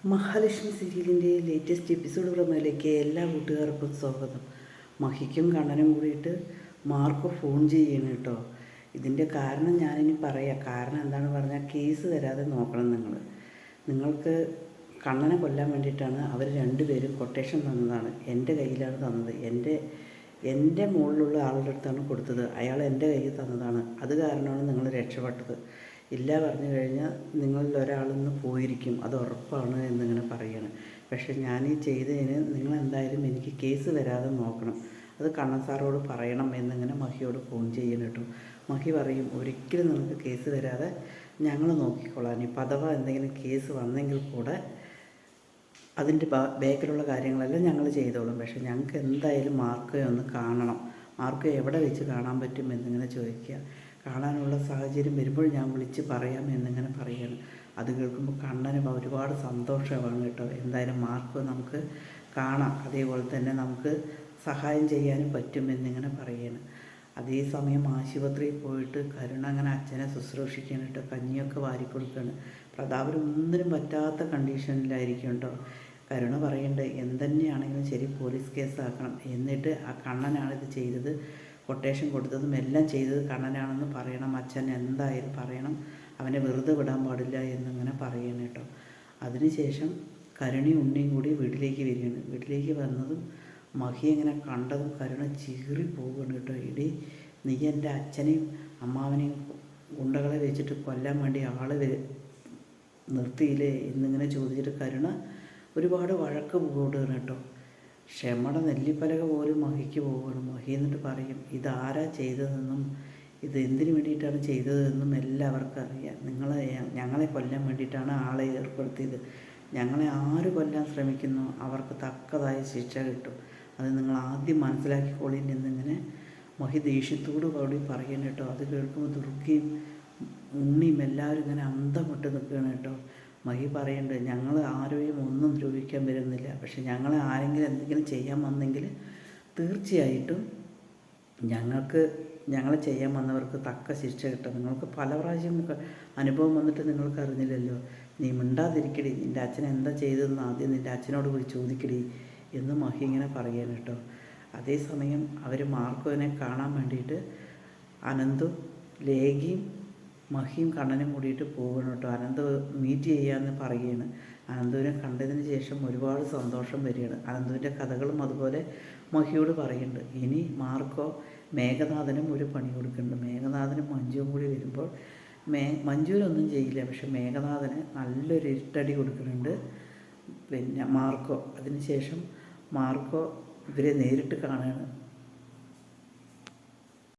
മഹാലക്ഷ്മി സീരിയലിൻ്റെ latest episode പ്രമേയിലേക്ക് എല്ലാ കൂട്ടുകാർക്കും സ്വാഗതം. മഹിക്കും കണ്ണനും കൂടിയിട്ട് മാർക്ക് ഫോൺ ചെയ്യണം കേട്ടോ. ഇതിൻ്റെ കാരണം ഞാനിനി പറയാം. കാരണം എന്താണെന്ന് പറഞ്ഞാൽ കേസ് തരാതെ നോക്കണം. നിങ്ങൾക്ക് കണ്ണനെ കൊല്ലാൻ വേണ്ടിയിട്ടാണ് അവർ രണ്ടുപേരും കൊട്ടേഷൻ തന്നതാണ്. എൻ്റെ കയ്യിലാണ് തന്നത്. എൻ്റെ മുകളിലുള്ള ആളുടെ അടുത്താണ് കൊടുത്തത്. അയാൾ എൻ്റെ കയ്യിൽ തന്നതാണ്. അത് കാരണമാണ് നിങ്ങൾ രക്ഷപ്പെട്ടത്. ഇല്ല പറഞ്ഞു കഴിഞ്ഞാൽ നിങ്ങളിൽ ഒരാളിന്ന് പോയിരിക്കും, അത് ഉറപ്പാണ് എന്നിങ്ങനെ പറയാണ്. പക്ഷേ ഞാൻ ഈ ചെയ്തതിന് നിങ്ങളെന്തായാലും എനിക്ക് കേസ് വരാതെ നോക്കണം, അത് കണ്ണൻ സാറോട് പറയണം എന്നിങ്ങനെ മഹിയോട് ഫോൺ ചെയ്യണം കേട്ടോ. മഹി പറയും, ഒരിക്കലും നിങ്ങൾക്ക് കേസ് വരാതെ ഞങ്ങൾ നോക്കിക്കൊള്ളാം. ഇപ്പം അഥവാ എന്തെങ്കിലും കേസ് വന്നെങ്കിൽ കൂടെ അതിൻ്റെ ബാക്കിലുള്ള കാര്യങ്ങളെല്ലാം ഞങ്ങൾ ചെയ്തോളും. പക്ഷേ ഞങ്ങൾക്ക് എന്തായാലും മാർക്കയെ ഒന്ന് കാണണം. മാർക്ക് എവിടെ വെച്ച് കാണാൻ പറ്റും എന്നിങ്ങനെ ചോദിക്കുക. കാണാനുള്ള സാഹചര്യം വരുമ്പോൾ ഞാൻ വിളിച്ച് പറയാം എന്നിങ്ങനെ പറയുകയാണ്. അത് കേൾക്കുമ്പോൾ കണ്ണന് ഒരുപാട് സന്തോഷമാണ് കേട്ടോ. എന്തായാലും മാർക്ക് നമുക്ക് കാണാം, അതേപോലെ തന്നെ നമുക്ക് സഹായം ചെയ്യാനും പറ്റും എന്നിങ്ങനെ പറയുകയാണ്. അതേസമയം ആശുപത്രിയിൽ പോയിട്ട് കരുണ അങ്ങനെ അച്ഛനെ ശുശ്രൂഷിക്കുകയാണ് കേട്ടോ. കഞ്ഞിയൊക്കെ വാരിക്കൊടുക്കുകയാണ്. പ്രതാപന് ഒന്നിനും പറ്റാത്ത കണ്ടീഷനിലായിരിക്കും കേട്ടോ. കരുണ പറയുന്നുണ്ട്, എന്തുതന്നെയാണെങ്കിലും ശരി പോലീസ് കേസാക്കണം, എന്നിട്ട് ആ കണ്ണനാണിത് ചെയ്തത്, കൊട്ടേഷൻ കൊടുത്തതും എല്ലാം ചെയ്തത് കണ്ണനാണെന്ന് പറയണം. അച്ഛൻ എന്തായാലും പറയണം, അവനെ വെറുതെ വിടാൻ പാടില്ല എന്നിങ്ങനെ പറയണം കേട്ടോ. അതിനുശേഷം കരുണയും ഉണ്ണിയും കൂടി വീട്ടിലേക്ക് വരികയാണ്. വീട്ടിലേക്ക് വന്നതും മഹി ഇങ്ങനെ കണ്ടതും കരുണ ചീറി പോവുകയാണ് കേട്ടോ. ഇടി, നീ എൻ്റെ അച്ഛനെയും അമ്മാവനെയും ഗുണ്ടകളെ വെച്ചിട്ട് കൊല്ലാൻ വേണ്ടി നിർത്തിയില്ലേ എന്നിങ്ങനെ ചോദിച്ചിട്ട് കരുണ ഒരുപാട് വഴക്ക് പോവുകയാണ് കേട്ടോ. ക്ഷമയുടെ നെല്ലിപ്പലക പോലും മഹിക്ക് പോവുകയാണ്. മഹി എന്നിട്ട് പറയും, ഇതാരാ ചെയ്തതെന്നും ഇത് എന്തിനു വേണ്ടിയിട്ടാണ് ചെയ്തതെന്നും എല്ലാവർക്കും അറിയാം. ഞങ്ങളെ കൊല്ലാൻ വേണ്ടിയിട്ടാണ് ആളെ ഏർപ്പെടുത്തിയത്. ഞങ്ങളെ ആര് കൊല്ലാൻ ശ്രമിക്കുന്നു അവർക്ക് തക്കതായ ശിക്ഷ കിട്ടും, അത് നിങ്ങൾ ആദ്യം മനസ്സിലാക്കിക്കോളീൻ എന്നിങ്ങനെ മഹി ദേഷ്യത്തോടു കൂടി പറയുന്നു കേട്ടോ. അത് കേൾക്കുമ്പോൾ ദുർഗയും ഉണ്ണിയും എല്ലാവരും ഇങ്ങനെ അന്തം വിട്ട് നിൽക്കുകയാണ് കേട്ടോ. മഹി പറയുന്നുണ്ട്, ഞങ്ങൾ ആരെയും ഒന്നും ദ്രോഹിക്കാൻ വരുന്നില്ല, പക്ഷെ ഞങ്ങളെ ആരെങ്കിലും എന്തെങ്കിലും ചെയ്യാൻ വന്നെങ്കിൽ തീർച്ചയായിട്ടും ഞങ്ങളെ ചെയ്യാൻ വന്നവർക്ക് തക്ക ശിക്ഷ കിട്ടും. നിങ്ങൾക്ക് പല പ്രാവശ്യം അനുഭവം വന്നിട്ട് നിങ്ങൾക്ക് അറിഞ്ഞില്ലല്ലോ. നീ മിണ്ടാതിരിക്കടി, നിൻ്റെ അച്ഛൻ എന്താ ചെയ്തതെന്ന് ആദ്യം നിൻ്റെ അച്ഛനോട് പോയി ചോദിക്കടി എന്ന് മഹി ഇങ്ങനെ പറയുകയാണ് കേട്ടോ. അതേസമയം അവർ മാർക്കോവിനെ കാണാൻ വേണ്ടിയിട്ട് അനന്തും ലേഖയും മഹിയും കണ്ണനും കൂടിയിട്ട് പോകണം കേട്ടോ. അനന്ത് മീറ്റ് ചെയ്യാമെന്ന് പറയുകയാണ്. അനന്തുവിനെ കണ്ടതിന് ശേഷം ഒരുപാട് സന്തോഷം വരികയാണ്. അനന്തുവിൻ്റെ കഥകളും അതുപോലെ മഹിയോട് പറയുന്നുണ്ട്. ഇനി മാർക്കോ മേഘനാഥനും ഒരു പണി കൊടുക്കുന്നുണ്ട്. മേഘനാഥനും മഞ്ജുവും കൂടി വരുമ്പോൾ മഞ്ജുവിനൊന്നും ചെയ്യില്ല, പക്ഷെ മേഘനാഥന് നല്ലൊരു ഇരുട്ടടി കൊടുക്കുന്നുണ്ട് പിന്നെ മാർക്കോ. അതിനുശേഷം മാർക്കോ ഇവരെ നേരിട്ട് കാണുകയാണ്.